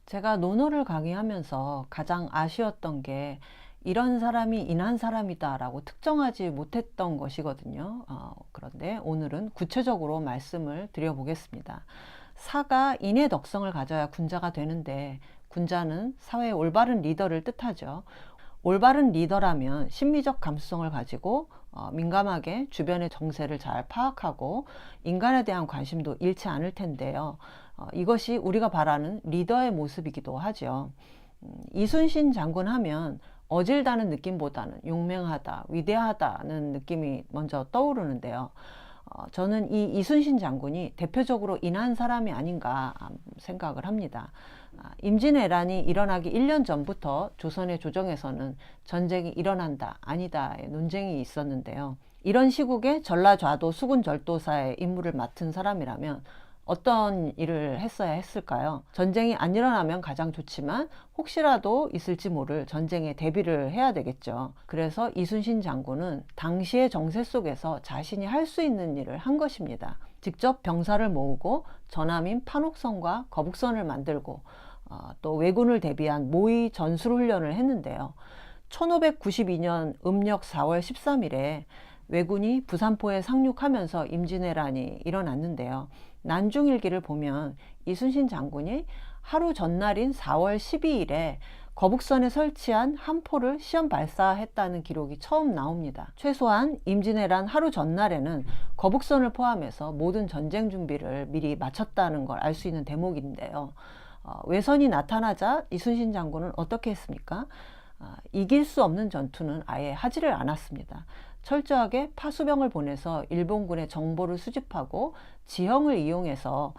제가 논어를 강의하면서 가장 아쉬웠던 게 이런 사람이 인한 사람이다 라고 특정하지 못했던 것이거든요. 그런데 오늘은 구체적으로 말씀을 드려보겠습니다. 사가 인의 덕성을 가져야 군자가 되는데, 군자는 사회의 올바른 리더를 뜻하죠. 올바른 리더라면 심리적 감수성을 가지고 민감하게 주변의 정세를 잘 파악하고 인간에 대한 관심도 잃지 않을 텐데요. 이것이 우리가 바라는 리더의 모습이기도 하죠. 이순신 장군 하면 어질다는 느낌보다는 용맹하다, 위대하다는 느낌이 먼저 떠오르는데요. 저는 이 이순신 장군이 대표적으로 인한 사람이 아닌가 생각을 합니다. 임진왜란이 일어나기 1년 전부터 조선의 조정에서는 전쟁이 일어난다, 아니다의 논쟁이 있었는데요. 이런 시국에 전라좌도 수군절도사의 임무를 맡은 사람이라면 어떤 일을 했어야 했을까요? 전쟁이 안 일어나면 가장 좋지만 혹시라도 있을지 모를 전쟁에 대비를 해야 되겠죠. 그래서 이순신 장군은 당시의 정세 속에서 자신이 할 수 있는 일을 한 것입니다. 직접 병사를 모으고 전함인 판옥선과 거북선을 만들고 또 왜군을 대비한 모의 전술훈련을 했는데요. 1592년 음력 4월 13일에 왜군이 부산포에 상륙하면서 임진왜란이 일어났는데요. 난중일기를 보면 이순신 장군이 하루 전날인 4월 12일에 거북선에 설치한 한 포를 시험 발사했다는 기록이 처음 나옵니다. 최소한 임진왜란 하루 전날에는 거북선을 포함해서 모든 전쟁 준비를 미리 마쳤다는 걸 알 수 있는 대목인데요. 외선이 나타나자 이순신 장군은 어떻게 했습니까? 이길 수 없는 전투는 아예 하지를 않았습니다. 철저하게 파수병을 보내서 일본군의 정보를 수집하고 지형을 이용해서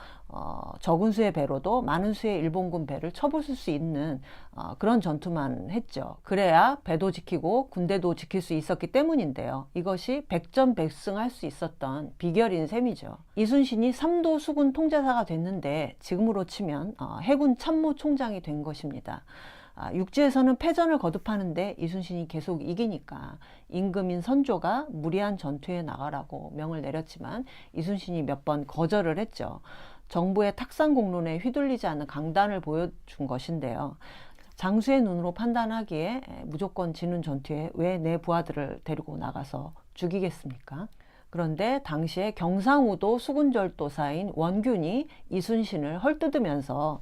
적은 수의 배로도 많은 수의 일본군 배를 쳐부술 수 있는 그런 전투만 했죠. 그래야 배도 지키고 군대도 지킬 수 있었기 때문인데요. 이것이 백전백승할 수 있었던 비결인 셈이죠. 이순신이 삼도 수군 통제사가 됐는데 지금으로 치면 해군 참모총장이 된 것입니다. 육지에서는 패전을 거듭하는데 이순신이 계속 이기니까 임금인 선조가 무리한 전투에 나가라고 명을 내렸지만 이순신이 몇 번 거절을 했죠. 정부의 탁상 공론에 휘둘리지 않는 강단을 보여준 것인데요. 장수의 눈으로 판단하기에 무조건 지는 전투에 왜 내 부하들을 데리고 나가서 죽이겠습니까? 그런데 당시에 경상우도 수군절도사인 원균이 이순신을 헐뜯으면서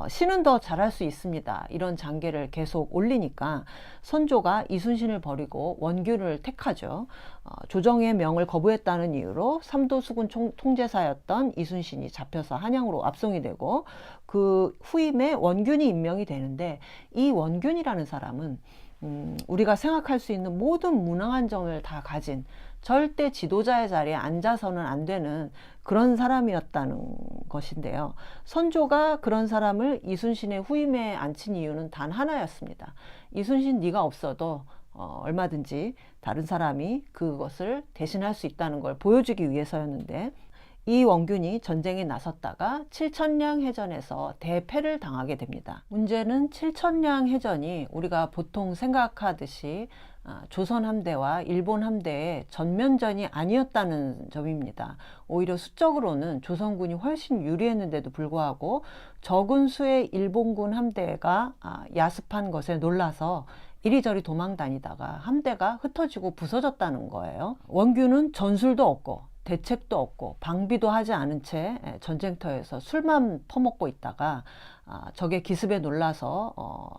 신은 더 잘할 수 있습니다, 이런 장계를 계속 올리니까 선조가 이순신을 버리고 원균을 택하죠. 조정의 명을 거부했다는 이유로 삼도 수군 통제사였던 이순신이 잡혀서 한양으로 압송이 되고 그 후임에 원균이 임명이 되는데, 이 원균이라는 사람은 우리가 생각할 수 있는 모든 무능한 점을 다 가진, 절대 지도자의 자리에 앉아서는 안 되는 그런 사람이었다는 것인데요. 선조가 그런 사람을 이순신의 후임에 앉힌 이유는 단 하나였습니다. 이순신 네가 없어도 얼마든지 다른 사람이 그것을 대신할 수 있다는 걸 보여주기 위해서였는데, 이 원균이 전쟁에 나섰다가 칠천량 해전에서 대패를 당하게 됩니다. 문제는 칠천량 해전이 우리가 보통 생각하듯이 조선 함대와 일본 함대의 전면전이 아니었다는 점입니다. 오히려 수적으로는 조선군이 훨씬 유리했는데도 불구하고 적은 수의 일본군 함대가 야습한 것에 놀라서 이리저리 도망 다니다가 함대가 흩어지고 부서졌다는 거예요. 원균은 전술도 없고 대책도 없고 방비도 하지 않은 채 전쟁터에서 술만 퍼먹고 있다가 적의 기습에 놀라서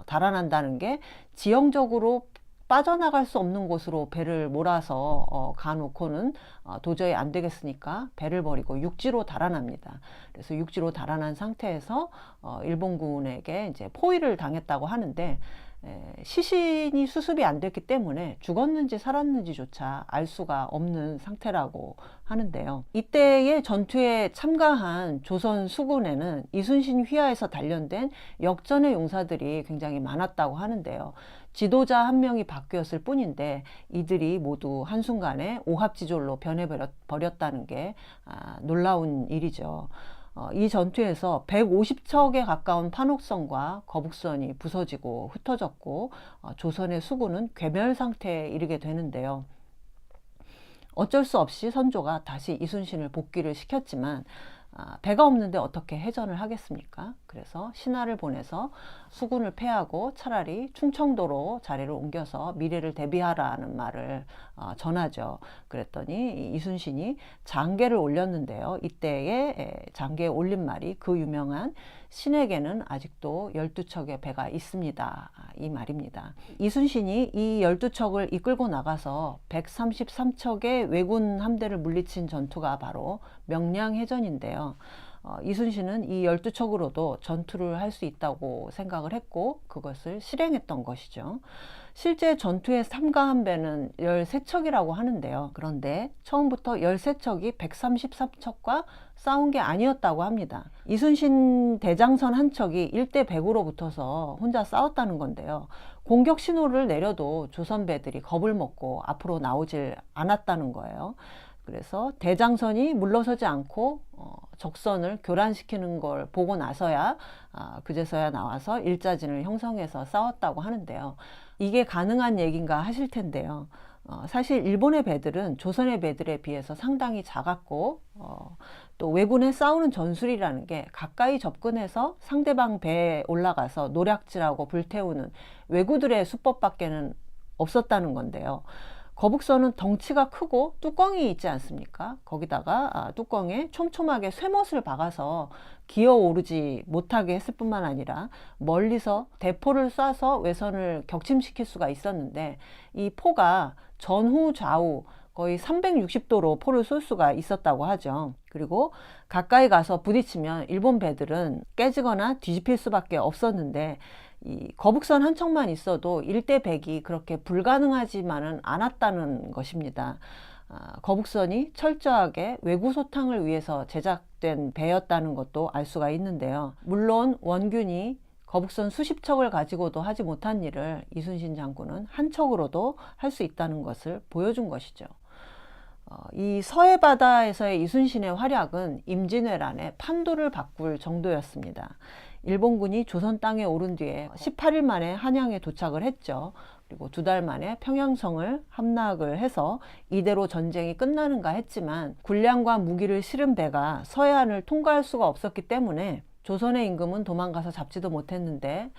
달아난다는 게 지형적으로 빠져나갈 수 없는 곳으로 배를 몰아서 가놓고는 도저히 안 되겠으니까 배를 버리고 육지로 달아납니다. 그래서 육지로 달아난 상태에서 일본군에게 이제 포위를 당했다고 하는데, 시신이 수습이 안 됐기 때문에 죽었는지 살았는지조차 알 수가 없는 상태라고 하는데요. 이때의 전투에 참가한 조선 수군에는 이순신 휘하에서 단련된 역전의 용사들이 굉장히 많았다고 하는데요. 지도자 한 명이 바뀌었을 뿐인데 이들이 모두 한순간에 오합지졸로 변해버렸다는 게 놀라운 일이죠. 이 전투에서 150척에 가까운 판옥선과 거북선이 부서지고 흩어졌고 조선의 수군은 괴멸 상태에 이르게 되는데요. 어쩔 수 없이 선조가 다시 이순신을 복귀를 시켰지만 배가 없는데 어떻게 해전을 하겠습니까? 그래서 신하를 보내서 수군을 패하고 차라리 충청도로 자리를 옮겨서 미래를 대비하라는 말을 전하죠. 그랬더니 이순신이 장계를 올렸는데요. 이때에 장계에 올린 말이 그 유명한 신에게는 아직도 12척의 배가 있습니다. 이 말입니다. 이순신이 이 12척을 이끌고 나가서 133척의 왜군 함대를 물리친 전투가 바로 명량해전인데요. 이순신은 이 12척으로도 전투를 할 수 있다고 생각을 했고 그것을 실행했던 것이죠. 실제 전투의 삼가한 배는 13척이라고 하는데요. 그런데 처음부터 13척이 133척과 싸운 게 아니었다고 합니다. 이순신 대장선 한 척이 1대 100으로 붙어서 혼자 싸웠다는 건데요. 공격 신호를 내려도 조선 배들이 겁을 먹고 앞으로 나오질 않았다는 거예요. 그래서 대장선이 물러서지 않고 적선을 교란시키는 걸 보고 나서야 그제서야 나와서 일자진을 형성해서 싸웠다고 하는데요. 이게 가능한 얘기인가 하실 텐데요. 사실 일본의 배들은 조선의 배들에 비해서 상당히 작았고 또 왜군의 싸우는 전술이라는 게 가까이 접근해서 상대방 배에 올라가서 노략질하고 불태우는 왜구들의 수법밖에는 없었다는 건데요. 거북선은 덩치가 크고 뚜껑이 있지 않습니까? 거기다가 뚜껑에 촘촘하게 쇠못을 박아서 기어오르지 못하게 했을 뿐만 아니라 멀리서 대포를 쏴서 외선을 격침시킬 수가 있었는데 이 포가 전후 좌우 거의 360도로 포를 쏠 수가 있었다고 하죠. 그리고 가까이 가서 부딪히면 일본 배들은 깨지거나 뒤집힐 수밖에 없었는데 이 거북선 한 척만 있어도 1대 100이 그렇게 불가능하지만은 않았다는 것입니다. 거북선이 철저하게 왜구 소탕을 위해서 제작된 배였다는 것도 알 수가 있는데요. 물론 원균이 거북선 수십 척을 가지고도 하지 못한 일을 이순신 장군은 한 척으로도 할 수 있다는 것을 보여준 것이죠. 이 서해 바다에서의 이순신의 활약은 임진왜란에 판도를 바꿀 정도였습니다. 일본군이 조선 땅에 오른 뒤에 18일 만에 한양에 도착을 했죠. 그리고 2달 만에 평양성을 함락을 해서 이대로 전쟁이 끝나는가 했지만 군량과 무기를 실은 배가 서해안을 통과할 수가 없었기 때문에 조선의 임금은 도망가서 잡지도 못했는데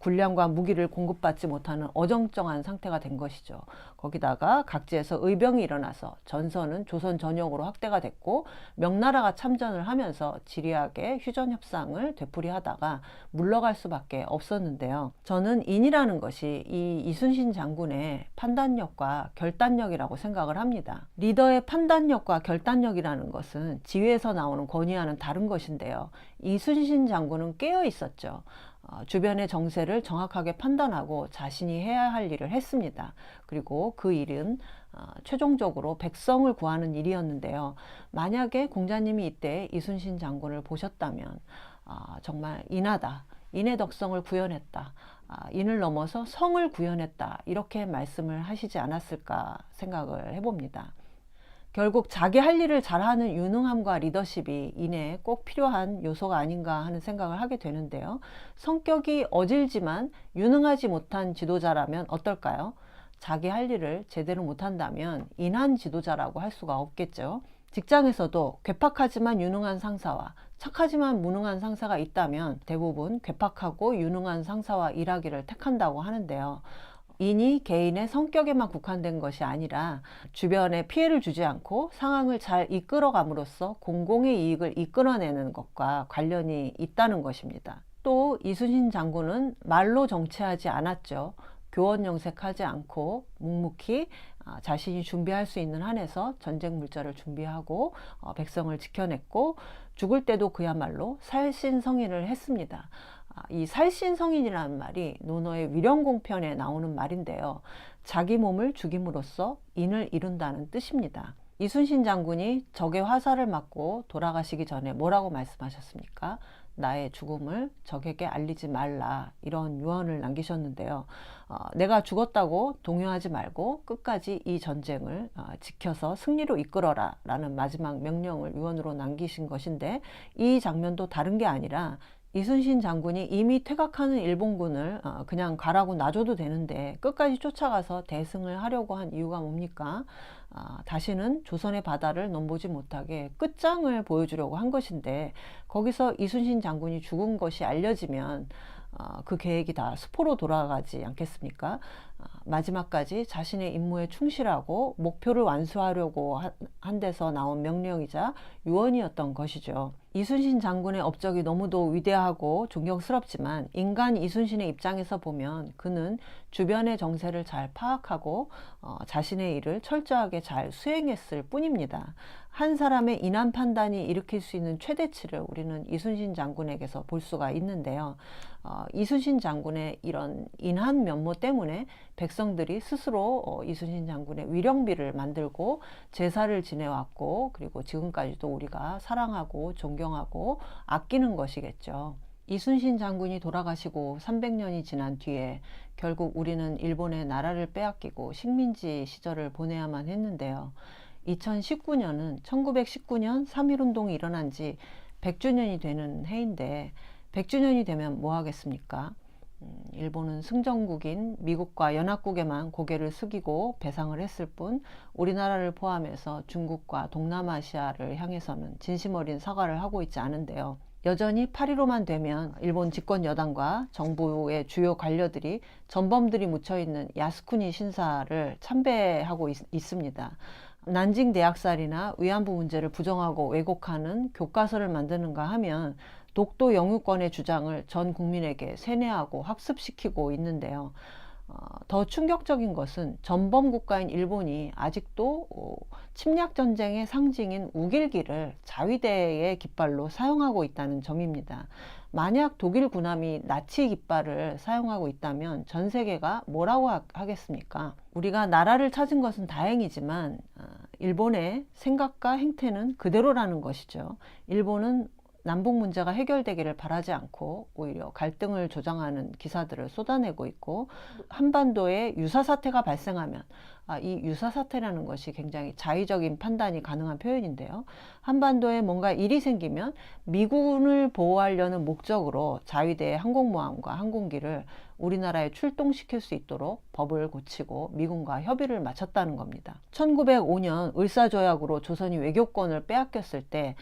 군량과 무기를 공급받지 못하는 어정쩡한 상태가 된 것이죠. 거기다가 각지에서 의병이 일어나서 전선은 조선 전역으로 확대가 됐고 명나라가 참전을 하면서 지리하게 휴전 협상을 되풀이하다가 물러갈 수밖에 없었는데요. 저는 인이라는 것이 이 이순신 장군의 판단력과 결단력이라고 생각을 합니다. 리더의 판단력과 결단력이라는 것은 지휘에서 나오는 권위와는 다른 것인데요. 이순신 장군은 깨어 있었죠. 주변의 정세를 정확하게 판단하고 자신이 해야 할 일을 했습니다. 그리고 그 일은 최종적으로 백성을 구하는 일이었는데요. 만약에 공자님이 이때 이순신 장군을 보셨다면 정말 인하다, 인의 덕성을 구현했다, 인을 넘어서 성을 구현했다 이렇게 말씀을 하시지 않았을까 생각을 해봅니다. 결국 자기 할 일을 잘하는 유능함과 리더십이 인에 꼭 필요한 요소가 아닌가 하는 생각을 하게 되는데요. 성격이 어질지만 유능하지 못한 지도자라면 어떨까요? 자기 할 일을 제대로 못한다면 인한 지도자라고 할 수가 없겠죠. 직장에서도 괴팍하지만 유능한 상사와 착하지만 무능한 상사가 있다면 대부분 괴팍하고 유능한 상사와 일하기를 택한다고 하는데요. 인이 개인의 성격에만 국한된 것이 아니라 주변에 피해를 주지 않고 상황을 잘 이끌어감으로써 공공의 이익을 이끌어내는 것과 관련이 있다는 것입니다. 또 이순신 장군은 말로 정치하지 않았죠. 교원 영색하지 않고 묵묵히 자신이 준비할 수 있는 한에서 전쟁 물자를 준비하고 백성을 지켜냈고 죽을 때도 그야말로 살신성인을 했습니다. 이 살신성인이라는 말이 논어의 위령공편에 나오는 말인데요. 자기 몸을 죽임으로써 인을 이룬다는 뜻입니다. 이순신 장군이 적의 화살을 맞고 돌아가시기 전에 뭐라고 말씀하셨습니까? 나의 죽음을 적에게 알리지 말라 이런 유언을 남기셨는데요. 내가 죽었다고 동요하지 말고 끝까지 이 전쟁을 지켜서 승리로 이끌어라 라는 마지막 명령을 유언으로 남기신 것인데 이 장면도 다른 게 아니라 이순신 장군이 이미 퇴각하는 일본군을 그냥 가라고 놔줘도 되는데 끝까지 쫓아가서 대승을 하려고 한 이유가 뭡니까? 다시는 조선의 바다를 넘보지 못하게 끝장을 보여주려고 한 것인데, 거기서 이순신 장군이 죽은 것이 알려지면 그 계획이 다 수포로 돌아가지 않겠습니까? 마지막까지 자신의 임무에 충실하고 목표를 완수하려고 한 데서 나온 명령이자 유언이었던 것이죠. 이순신 장군의 업적이 너무도 위대하고 존경스럽지만, 인간 이순신의 입장에서 보면 그는 주변의 정세를 잘 파악하고 자신의 일을 철저하게 잘 수행했을 뿐입니다. 한 사람의 인한 판단이 일으킬 수 있는 최대치를 우리는 이순신 장군에게서 볼 수가 있는데요. 이순신 장군의 이런 인한 면모 때문에 백성들이 스스로 이순신 장군의 위령비를 만들고 제사를 지내왔고, 그리고 지금까지도 우리가 사랑하고 존경하고 아끼는 것이겠죠. 이순신 장군이 돌아가시고 300년이 지난 뒤에 결국 우리는 일본의 나라를 빼앗기고 식민지 시절을 보내야만 했는데요. 2019년은 1919년 3.1운동이 일어난 지 100주년이 되는 해인데, 100주년이 되면 뭐 하겠습니까? 일본은 승전국인 미국과 연합국에만 고개를 숙이고 배상을 했을 뿐, 우리나라를 포함해서 중국과 동남아시아를 향해서는 진심 어린 사과를 하고 있지 않은데요. 여전히 8.15만 되면 일본 집권 여당과 정부의 주요 관료들이 전범들이 묻혀있는 야스쿠니 신사를 참배하고 있습니다. 난징 대학살이나 위안부 문제를 부정하고 왜곡하는 교과서를 만드는가 하면 독도 영유권의 주장을 전 국민에게 세뇌하고 학습시키고 있는데요. 더 충격적인 것은 전범 국가인 일본이 아직도 침략 전쟁의 상징인 우길기를 자위대의 깃발로 사용하고 있다는 점입니다. 만약 독일 군함이 나치 깃발을 사용하고 있다면 전 세계가 뭐라고 하겠습니까? 우리가 나라를 찾은 것은 다행이지만 일본의 생각과 행태는 그대로라는 것이죠. 일본은 남북 문제가 해결되기를 바라지 않고 오히려 갈등을 조장하는 기사들을 쏟아내고 있고, 한반도에 유사사태가 발생하면, 이 유사사태라는 것이 굉장히 자의적인 판단이 가능한 표현인데요. 한반도에 뭔가 일이 생기면 미군을 보호하려는 목적으로 자위대의 항공모함과 항공기를 우리나라에 출동시킬 수 있도록 법을 고치고 미군과 협의를 마쳤다는 겁니다. 1905년 을사조약으로 조선이 외교권을 빼앗겼을 때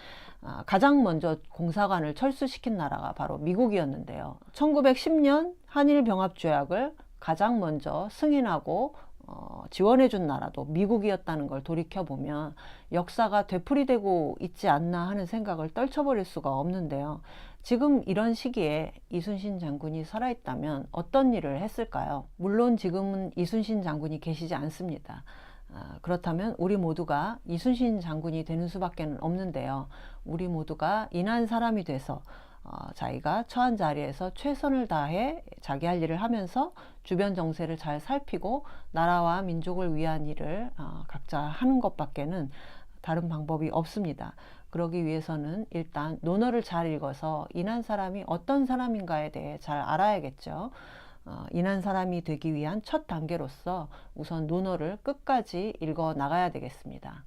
가장 먼저 공사관을 철수시킨 나라가 바로 미국이었는데요. 1910년 한일병합조약을 가장 먼저 승인하고 지원해준 나라도 미국이었다는 걸 돌이켜보면 역사가 되풀이되고 있지 않나 하는 생각을 떨쳐버릴 수가 없는데요. 지금 이런 시기에 이순신 장군이 살아있다면 어떤 일을 했을까요? 물론 지금은 이순신 장군이 계시지 않습니다. 그렇다면 우리 모두가 이순신 장군이 되는 수밖에 없는데요. 우리 모두가 인한 사람이 돼서 자기가 처한 자리에서 최선을 다해 자기 할 일을 하면서 주변 정세를 잘 살피고 나라와 민족을 위한 일을 각자 하는 것밖에는 다른 방법이 없습니다. 그러기 위해서는 일단 논어를 잘 읽어서 인한 사람이 어떤 사람인가에 대해 잘 알아야겠죠. 인한 사람이 되기 위한 첫 단계로서 우선 논어를 끝까지 읽어 나가야 되겠습니다.